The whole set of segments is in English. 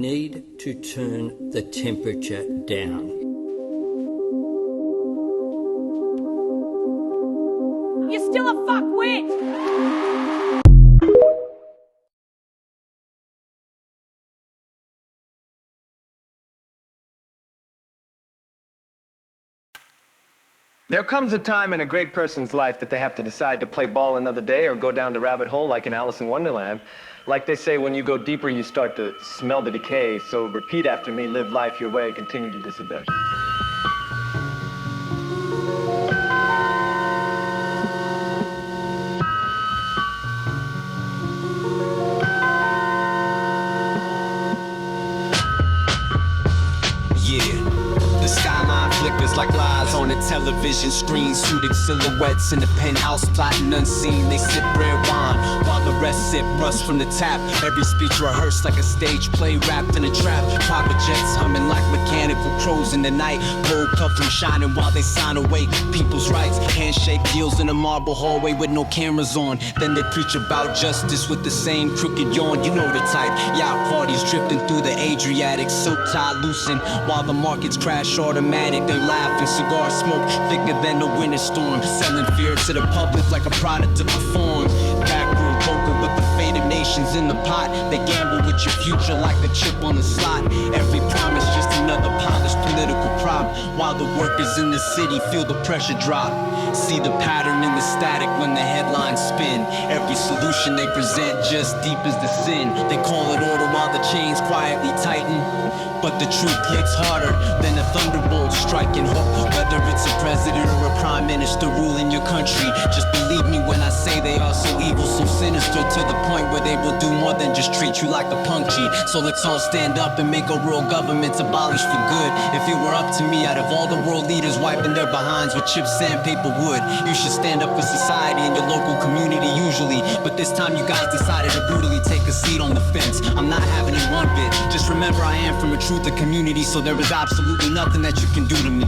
Need to turn the temperature down. You're still a fuckwit! There comes a time in a great person's life that they have to decide to play ball another day or go down the rabbit hole like in Alice in Wonderland. Like they say, when you go deeper, you start to smell the decay. So repeat after me, live life your way, continue to disobey. Flickers like lies on a television screen. Suited silhouettes in the penthouse, plotting unseen. They sip red wine while the rest sip rust from the tap. Every speech rehearsed like a stage play wrapped in a trap. Private jets humming like mechanical crows in the night. Gold cuffs shining while they sign away people's rights. Handshake deals in a marble hallway with no cameras on. Then they preach about justice with the same crooked yawn. You know the type. Yacht parties drifting through the Adriatic, silk tie loosened while the markets crash automatic. They laugh and cigar smoke thicker than the winter storm, selling fear to the public like a product to perform. Backroom poker with the faded nations in the pot. They gamble with your future like the chip on the slot. Every promise just another polished political prop, while the workers in the city feel the pressure drop. See the pattern in the static when the headlines spin. Every solution they present just deepens the sin. They call it order while the chains quietly tighten, but the truth hits harder than a thunderbolt striking hook. Whether it's a president or a prime minister ruling your country, just believe me when I say they are so evil, so sinister, to the point where they will do more than just treat you like a punk G. So let's all stand up and make our world governments abolish for good. If it were up to me, out of all the world leaders wiping their behinds with chips, sandpaper, wood, you should stand up for society and your local community usually. But this time you guys decided to brutally take a seat on the fence. I'm not having it one bit. Just remember I am from a truth of community, so there is absolutely nothing that you can do to me.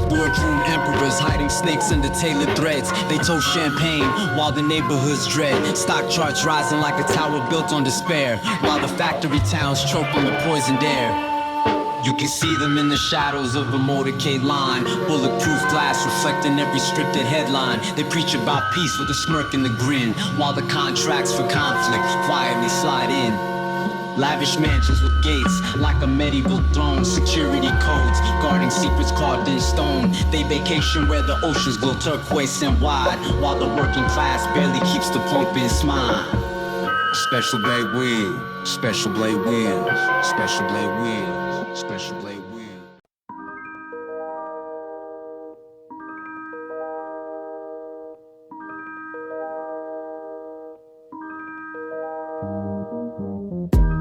Boardroom emperors hiding snakes under tailored threads. They toast champagne while the neighborhoods dread. Stock charts rising like a tower built on despair, while the factory towns choke on the poisoned air. You can see them in the shadows of a motorcade line. Bulletproof glass reflecting every scripted headline. They preach about peace with a smirk and a grin, while the contracts for conflict quietly slide in. Lavish mansions with gates like a medieval throne. Security codes guarding secrets carved in stone. They vacation where the oceans glow turquoise and wide, while the working class barely keeps the Pope in smile. Special blade wheels, special blade wheels, special blade wheels, special blade wheels.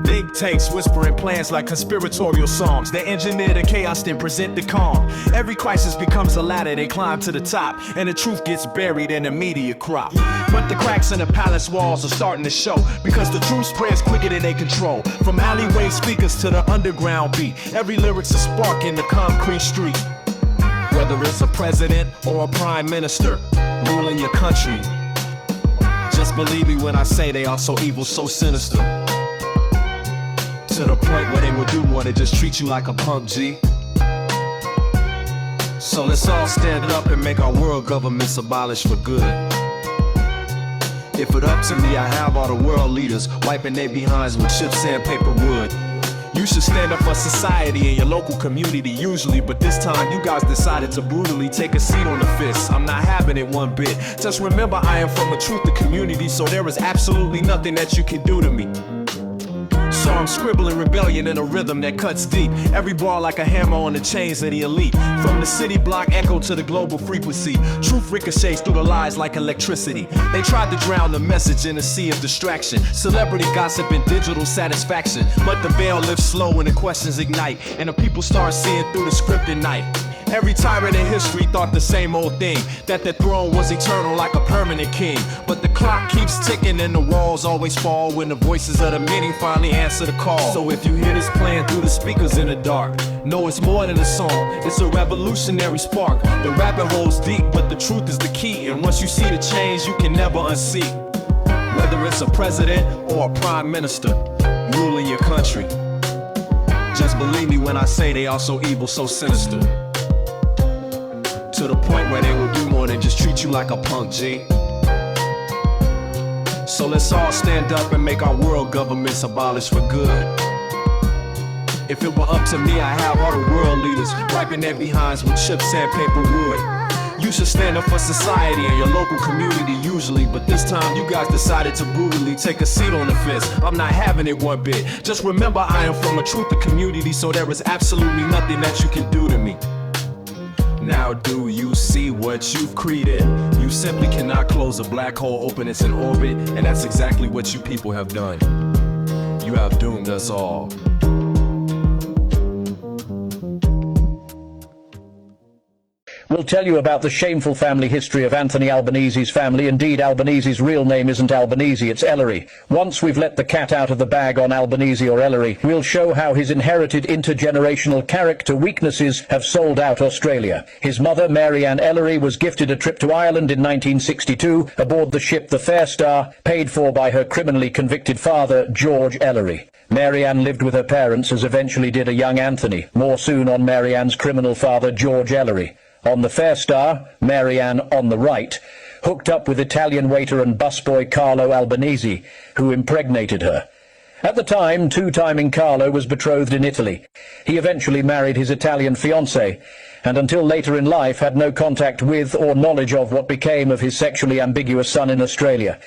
Big takes, whispering plans like conspiratorial songs. They engineer the chaos, then present the calm. Every crisis becomes a ladder, they climb to the top, and the truth gets buried in the media crop. But the cracks in the palace walls are starting to show, because the truth spreads quicker than they control. From alleyway speakers to the underground beat, every lyric's a spark in the concrete street. Whether it's a president or a prime minister ruling your country, just believe me when I say they are so evil, so sinister, to the point where they will do more than just treat you like a punk G. So let's all stand up and make our world governments abolish for good. If it up to me, I have all the world leaders wiping their behinds with chips, sandpaper, wood. You should stand up for society in your local community usually, but this time you guys decided to brutally take a seat on the fist. I'm not having it one bit. Just remember I am from a truth of community, so there is absolutely nothing that you can do to me. So I'm scribbling rebellion in a rhythm that cuts deep. Every bar like a hammer on the chains of the elite. From the city block echo to the global frequency, truth ricochets through the lies like electricity. They tried to drown the message in a sea of distraction, celebrity gossip and digital satisfaction. But the veil lifts slow when the questions ignite, and the people start seeing through the script at night. Every tyrant in history thought the same old thing, that their throne was eternal like a permanent king. But the clock keeps ticking and the walls always fall when the voices of the many finally answer the call. So if you hear this playing through the speakers in the dark, know it's more than a song, it's a revolutionary spark. The rabbit hole's deep, but the truth is the key, and once you see the change, you can never unsee. Whether it's a president or a prime minister ruling your country, Just believe me when I say they are so evil, so sinister. To the point where they will do more than just treat you like a punk, G. So let's all stand up and make our world governments abolish for good. If it were up to me, I'd have all the world leaders wiping their behinds with chips, sandpaper, wood. You should stand up for society and your local community usually, but this time you guys decided to brutally take a seat on the fence. I'm not having it one bit. Just remember I am from a truther community, so there is absolutely nothing that you can do to me. Now do you see what you've created? You simply cannot close a black hole, open it's in orbit, and that's exactly what you people have done. You have doomed us all. We'll tell you about the shameful family history of Anthony Albanese's family. Indeed, Albanese's real name isn't Albanese, it's Ellery. Once we've let the cat out of the bag on Albanese or Ellery, we'll show how his inherited intergenerational character weaknesses have sold out Australia. His mother, Mary Ann Ellery, was gifted a trip to Ireland in 1962 aboard the ship the Fair Star, paid for by her criminally convicted father, George Ellery. Mary Ann lived with her parents, as eventually did a young Anthony, more soon on Mary Ann's criminal father, George Ellery. On the Fair Star, Mary Ann, on the right, hooked up with Italian waiter and busboy Carlo Albanese, who impregnated her. At the time, two-timing Carlo was betrothed in Italy. He eventually married his Italian fiancée, and until later in life had no contact with or knowledge of what became of his sexually ambiguous son in Australia.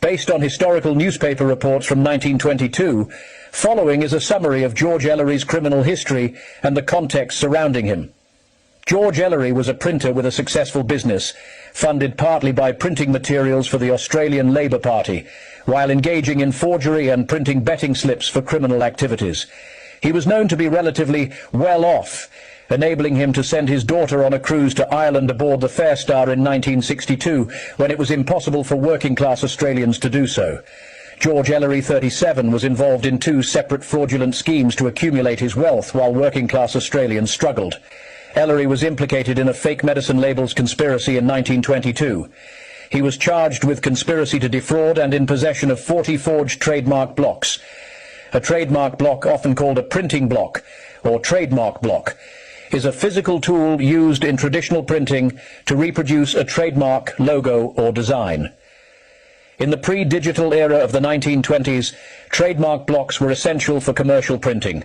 Based on historical newspaper reports from 1922, following is a summary of George Ellery's criminal history and the context surrounding him. George Ellery was a printer with a successful business, funded partly by printing materials for the Australian Labor Party, while engaging in forgery and printing betting slips for criminal activities. He was known to be relatively well off, enabling him to send his daughter on a cruise to Ireland aboard the Fair Star in 1962, when it was impossible for working-class Australians to do so. George Ellery, 37, was involved in two separate fraudulent schemes to accumulate his wealth while working-class Australians struggled. Ellery was implicated in a fake medicine labels conspiracy in 1922. He was charged with conspiracy to defraud and in possession of 40 forged trademark blocks. A trademark block, often called a printing block or trademark block, is a physical tool used in traditional printing to reproduce a trademark, logo, or design. In the pre-digital era of the 1920s, trademark blocks were essential for commercial printing.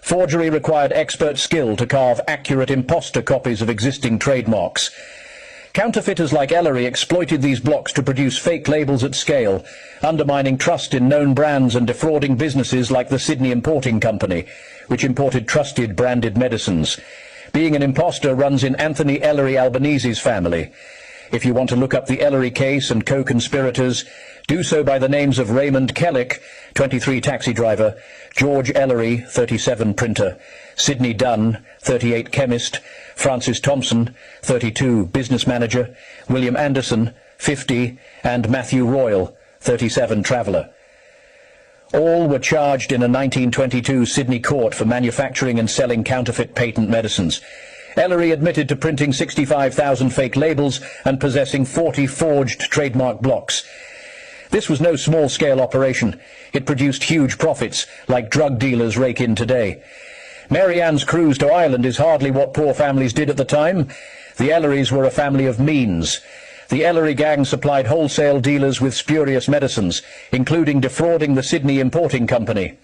Forgery required expert skill to carve accurate imposter copies of existing trademarks. Counterfeiters like Ellery exploited these blocks to produce fake labels at scale, undermining trust in known brands and defrauding businesses like the Sydney Importing Company, which imported trusted branded medicines. Being an imposter runs in Anthony Ellery Albanese's family. If you want to look up the Ellery case and co-conspirators, do so by the names of Raymond Kellick, 23 taxi driver, George Ellery, 37 printer, Sidney Dunn, 38 chemist, Francis Thompson, 32 business manager, William Anderson, 50, and Matthew Royal, 37 traveller. All were charged in a 1922 Sydney court for manufacturing and selling counterfeit patent medicines. Ellery admitted to printing 65,000 fake labels and possessing 40 forged trademark blocks. This was no small-scale operation. It produced huge profits, like drug dealers rake in today. Mary Ann's cruise to Ireland is hardly what poor families did at the time. The Ellerys were a family of means. The Ellery gang supplied wholesale dealers with spurious medicines, including defrauding the Sydney Importing Company.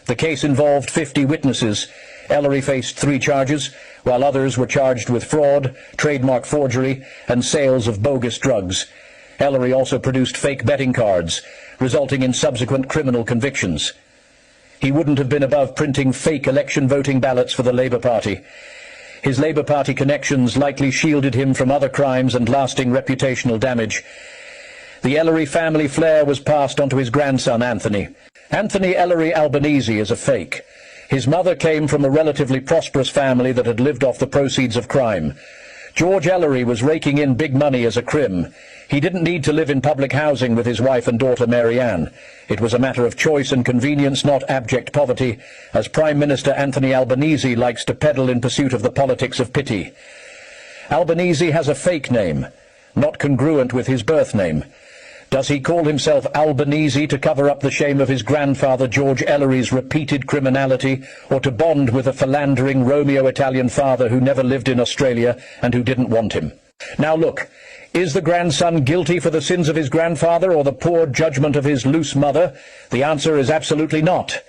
The case involved 50 witnesses. Ellery faced 3 charges, while others were charged with fraud, trademark forgery, and sales of bogus drugs. Ellery also produced fake betting cards, resulting in subsequent criminal convictions. He wouldn't have been above printing fake election voting ballots for the Labour Party. His Labour Party connections likely shielded him from other crimes and lasting reputational damage. The Ellery family flair was passed on to his grandson, Anthony. Anthony Ellery Albanese is a fake. His mother came from a relatively prosperous family that had lived off the proceeds of crime. George Ellery was raking in big money as a crim. He didn't need to live in public housing with his wife and daughter Mary Ann. It was a matter of choice and convenience, not abject poverty, as Prime Minister Anthony Albanese likes to peddle in pursuit of the politics of pity. Albanese has a fake name, not congruent with his birth name. Does he call himself Albanese to cover up the shame of his grandfather George Ellery's repeated criminality, or to bond with a philandering Romeo-Italian father who never lived in Australia and who didn't want him? Now look, is the grandson guilty for the sins of his grandfather or the poor judgment of his loose mother? The answer is absolutely not.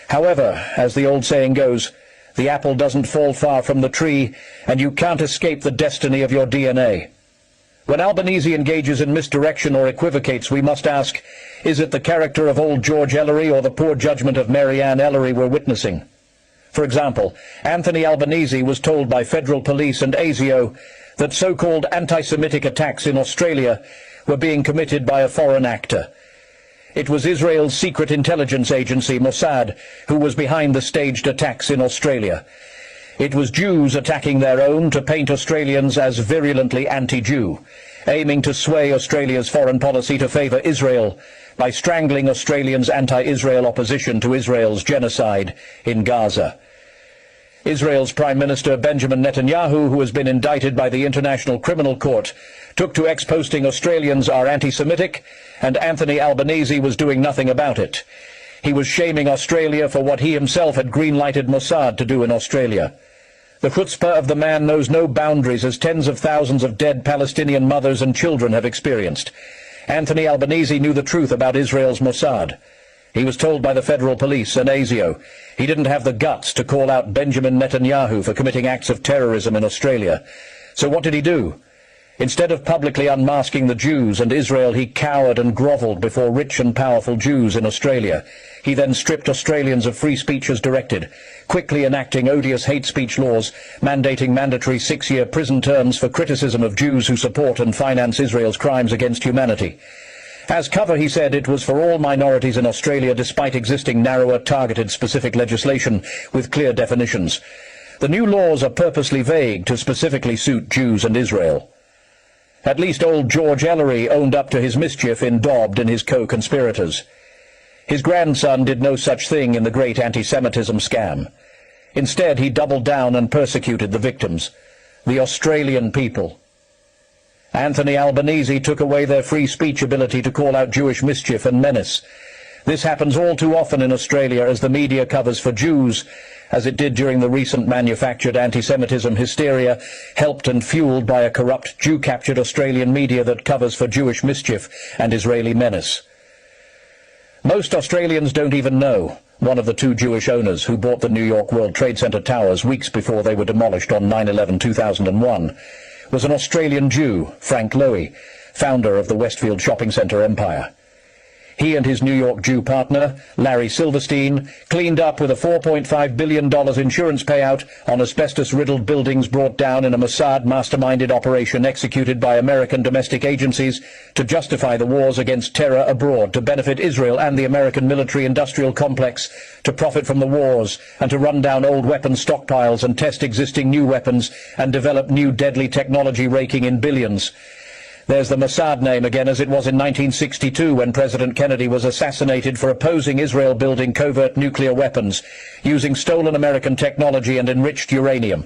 However, as the old saying goes, the apple doesn't fall far from the tree, and you can't escape the destiny of your DNA. When Albanese engages in misdirection or equivocates, we must ask, is it the character of old George Ellery or the poor judgment of Mary Ann Ellery we're witnessing? For example, Anthony Albanese was told by federal police and ASIO that so-called anti-Semitic attacks in Australia were being committed by a foreign actor. It was Israel's secret intelligence agency, Mossad, who was behind the staged attacks in Australia. It was Jews attacking their own to paint Australians as virulently anti-Jew, aiming to sway Australia's foreign policy to favour Israel by strangling Australians' anti-Israel opposition to Israel's genocide in Gaza. Israel's Prime Minister Benjamin Netanyahu, who has been indicted by the International Criminal Court, took to X posting Australians are anti-Semitic, and Anthony Albanese was doing nothing about it. He was shaming Australia for what he himself had green-lighted Mossad to do in Australia. The chutzpah of the man knows no boundaries, as tens of thousands of dead Palestinian mothers and children have experienced. Anthony Albanese knew the truth about Israel's Mossad. He was told by the federal police and ASIO he didn't have the guts to call out Benjamin Netanyahu for committing acts of terrorism in Australia. So what did he do? Instead of publicly unmasking the Jews and Israel, he cowered and grovelled before rich and powerful Jews in Australia. He then stripped Australians of free speech as directed, quickly enacting odious hate speech laws, mandating mandatory 6-year prison terms for criticism of Jews who support and finance Israel's crimes against humanity. As cover, he said, it was for all minorities in Australia, despite existing narrower, targeted, specific legislation with clear definitions. The new laws are purposely vague to specifically suit Jews and Israel. At least old George Ellery owned up to his mischief in Dobbed and his co-conspirators. His grandson did no such thing in the great anti-Semitism scam. Instead, he doubled down and persecuted the victims, the Australian people. Anthony Albanese took away their free speech ability to call out Jewish mischief and menace. This happens all too often in Australia as the media covers for Jews, as it did during the recent manufactured anti-Semitism hysteria, helped and fueled by a corrupt Jew-captured Australian media that covers for Jewish mischief and Israeli menace. Most Australians don't even know one of the 2 Jewish owners who bought the New York World Trade Center towers weeks before they were demolished on 9/11/2001. Was an Australian Jew, Frank Lowy, founder of the Westfield Shopping Centre empire. He and his New York Jew partner, Larry Silverstein, cleaned up with a $4.5 billion insurance payout on asbestos-riddled buildings brought down in a Mossad masterminded operation executed by American domestic agencies to justify the wars against terror abroad, to benefit Israel and the American military-industrial complex, to profit from the wars, and to run down old weapons stockpiles and test existing new weapons and develop new deadly technology raking in billions. There's the Mossad name again, as it was in 1962 when President Kennedy was assassinated for opposing Israel building covert nuclear weapons, using stolen American technology and enriched uranium.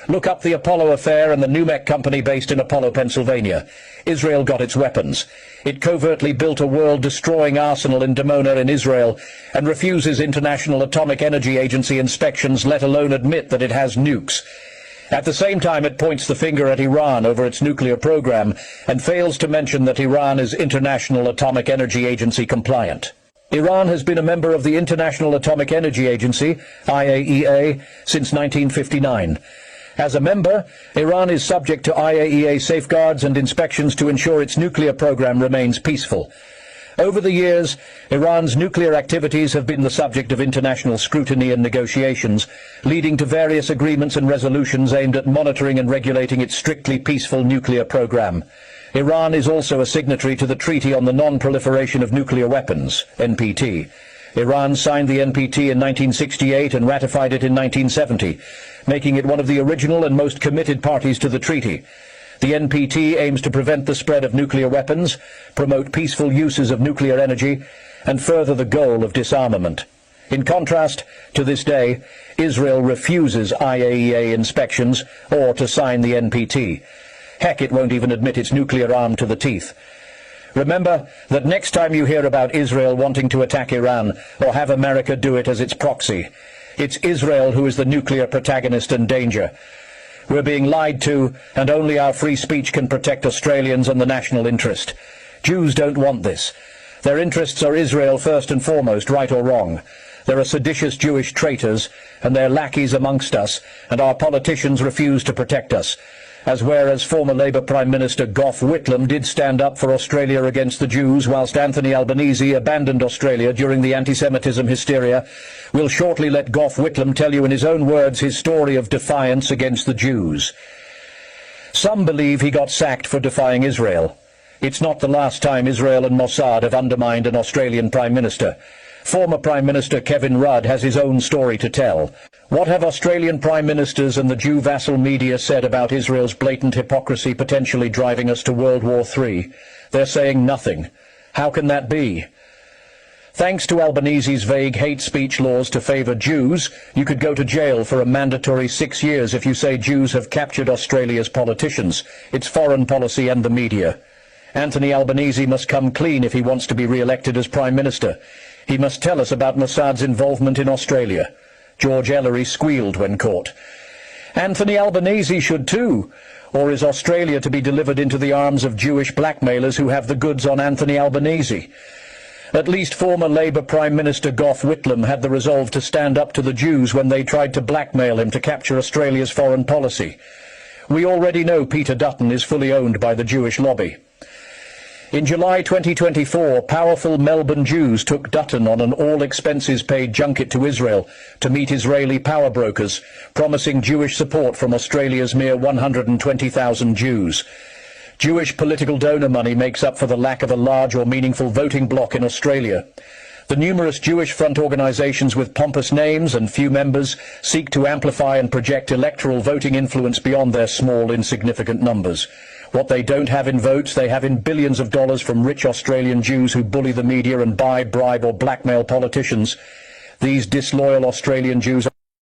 Look up the Apollo affair and the NUMEC company based in Apollo, Pennsylvania. Israel got its weapons. It covertly built a world-destroying arsenal in Dimona in Israel and refuses International Atomic Energy Agency inspections, let alone admit that it has nukes. At the same time, it points the finger at Iran over its nuclear program and fails to mention that Iran is International Atomic Energy Agency compliant. Iran has been a member of the International Atomic Energy Agency, IAEA, since 1959. As a member, Iran is subject to IAEA safeguards and inspections to ensure its nuclear program remains peaceful. Over the years, Iran's nuclear activities have been the subject of international scrutiny and negotiations, leading to various agreements and resolutions aimed at monitoring and regulating its strictly peaceful nuclear program. Iran is also a signatory to the Treaty on the Non-Proliferation of Nuclear Weapons, NPT. Iran signed the NPT in 1968 and ratified it in 1970, making it one of the original and most committed parties to the treaty. The NPT aims to prevent the spread of nuclear weapons, promote peaceful uses of nuclear energy, and further the goal of disarmament. In contrast, to this day, Israel refuses IAEA inspections or to sign the NPT. Heck, it won't even admit its nuclear arm to the teeth. Remember that next time you hear about Israel wanting to attack Iran or have America do it as its proxy, it's Israel who is the nuclear protagonist and danger. We're being lied to, and only our free speech can protect Australians and the national interest. Jews don't want this. Their interests are Israel first and foremost, right or wrong. There are seditious Jewish traitors, and they're lackeys amongst us, and our politicians refuse to protect us. As whereas former Labour Prime Minister Gough Whitlam did stand up for Australia against the Jews, whilst Anthony Albanese abandoned Australia during the anti-Semitism hysteria, we'll shortly let Gough Whitlam tell you in his own words his story of defiance against the Jews. Some believe he got sacked for defying Israel. It's not the last time Israel and Mossad have undermined an Australian Prime Minister. Former Prime Minister Kevin Rudd has his own story to tell. What have Australian Prime Ministers and the Jew vassal media said about Israel's blatant hypocrisy potentially driving us to World War III? They're saying nothing. How can that be? Thanks to Albanese's vague hate speech laws to favour Jews, you could go to jail for a mandatory 6 years if you say Jews have captured Australia's politicians, its foreign policy and the media. Anthony Albanese must come clean if he wants to be re-elected as Prime Minister. He must tell us about Mossad's involvement in Australia. George Ellery squealed when caught. Anthony Albanese should too. Or is Australia to be delivered into the arms of Jewish blackmailers who have the goods on Anthony Albanese? At least former Labour Prime Minister Gough Whitlam had the resolve to stand up to the Jews when they tried to blackmail him to capture Australia's foreign policy. We already know Peter Dutton is fully owned by the Jewish lobby. In July 2024, powerful Melbourne Jews took Dutton on an all-expenses-paid junket to Israel to meet Israeli power brokers, promising Jewish support from Australia's mere 120,000 Jews. Jewish political donor money makes up for the lack of a large or meaningful voting bloc in Australia. The numerous Jewish front organisations with pompous names and few members seek to amplify and project electoral voting influence beyond their small, insignificant numbers. What they don't have in votes, they have in billions of dollars from rich Australian Jews who bully the media and buy, bribe or blackmail politicians. These disloyal Australian Jews